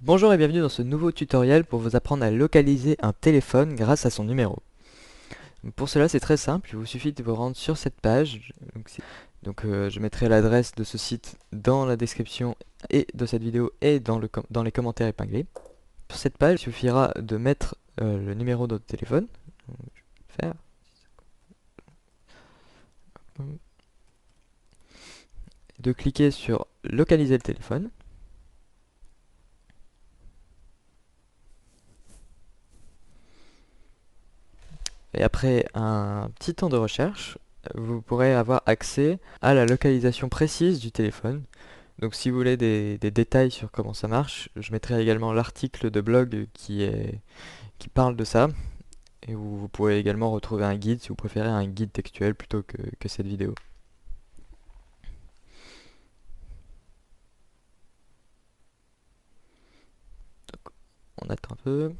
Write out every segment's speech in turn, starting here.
Bonjour et bienvenue dans ce nouveau tutoriel pour vous apprendre à localiser un téléphone grâce à son numéro. Pour cela c'est très simple, il vous suffit de vous rendre sur cette page. Je mettrai l'adresse de ce site dans la description et de cette vidéo et dans les commentaires épinglés. Sur cette page il suffira de mettre le numéro de votre téléphone. Je vais faire. De cliquer sur localiser le téléphone. Et après un petit temps de recherche, vous pourrez avoir accès à la localisation précise du téléphone. Donc si vous voulez des détails sur comment ça marche, je mettrai également l'article de blog qui parle de ça. Et vous pourrez également retrouver un guide si vous préférez un guide textuel plutôt que cette vidéo. Donc, on attend un peu.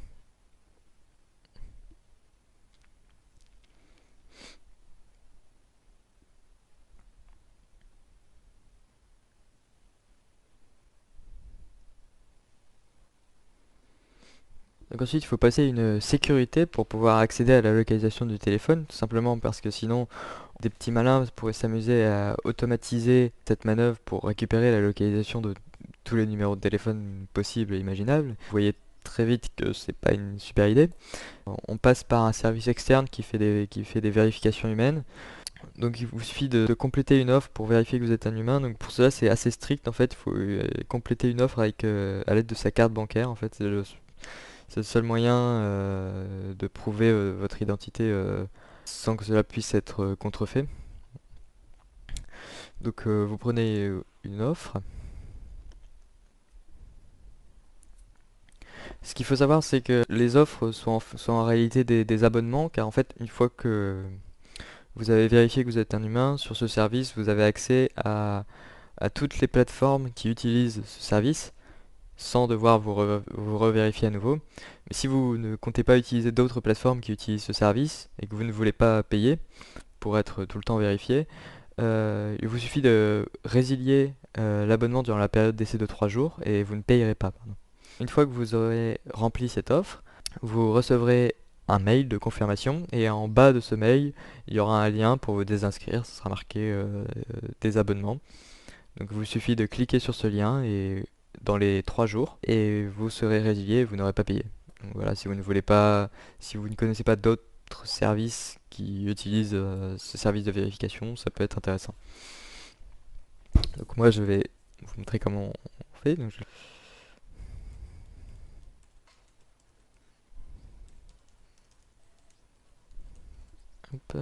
Donc ensuite, il faut passer une sécurité pour pouvoir accéder à la localisation du téléphone, tout simplement parce que sinon, des petits malins pourraient s'amuser à automatiser cette manœuvre pour récupérer la localisation de tous les numéros de téléphone possibles et imaginables. Vous voyez très vite que c'est pas une super idée. On passe par un service externe qui fait des vérifications humaines. Donc il vous suffit de compléter une offre pour vérifier que vous êtes un humain. Donc pour cela c'est assez strict en fait. Il faut compléter une offre avec à l'aide de sa carte bancaire. En fait c'est le seul moyen de prouver votre identité sans que cela puisse être contrefait. Donc vous prenez une offre. Ce qu'il faut savoir c'est que les offres sont en réalité des abonnements car en fait une fois que vous avez vérifié que vous êtes un humain, sur ce service vous avez accès à toutes les plateformes qui utilisent ce service sans devoir vous revérifier à nouveau. Mais si vous ne comptez pas utiliser d'autres plateformes qui utilisent ce service et que vous ne voulez pas payer pour être tout le temps vérifié, il vous suffit de résilier l'abonnement durant la période d'essai de 3 jours et vous ne payerez pas. Pardon. Une fois que vous aurez rempli cette offre, vous recevrez un mail de confirmation et en bas de ce mail, il y aura un lien pour vous désinscrire, ce sera marqué désabonnement. Donc il vous suffit de cliquer sur ce lien et dans les 3 jours et vous serez résilié et vous n'aurez pas payé. Donc voilà, si vous ne voulez pas, si vous ne connaissez pas d'autres services qui utilisent ce service de vérification, ça peut être intéressant. Donc moi je vais vous montrer comment on fait. Hop,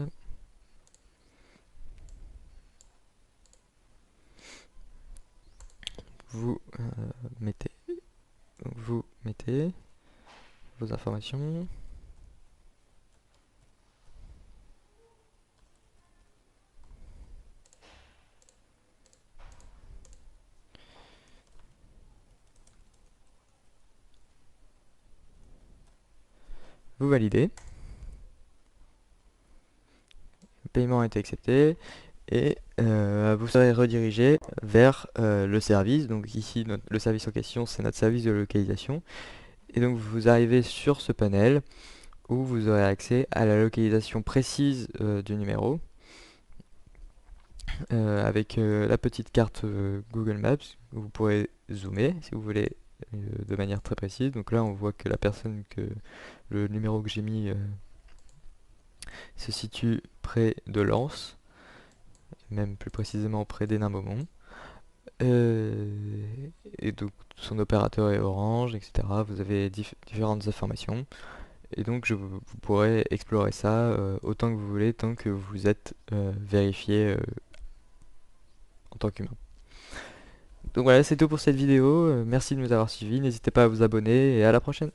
vous mettez, vous mettez vos informations. Vous validez. Le paiement a été accepté et vous serez redirigé vers le service. Donc ici, le service en question, c'est notre service de localisation. Et donc vous arrivez sur ce panel où vous aurez accès à la localisation précise du numéro avec la petite carte Google Maps où vous pourrez zoomer si vous voulez de manière très précise. Donc là on voit que le numéro que j'ai mis se situe près de Lens, même plus précisément près d'Hénin-Beaumont. Et donc son opérateur est Orange, etc. Vous avez différentes informations. Et donc vous pourrez explorer ça autant que vous voulez tant que vous êtes vérifié en tant qu'humain. Donc voilà, c'est tout pour cette vidéo. Merci de nous avoir suivis. N'hésitez pas à vous abonner et à la prochaine.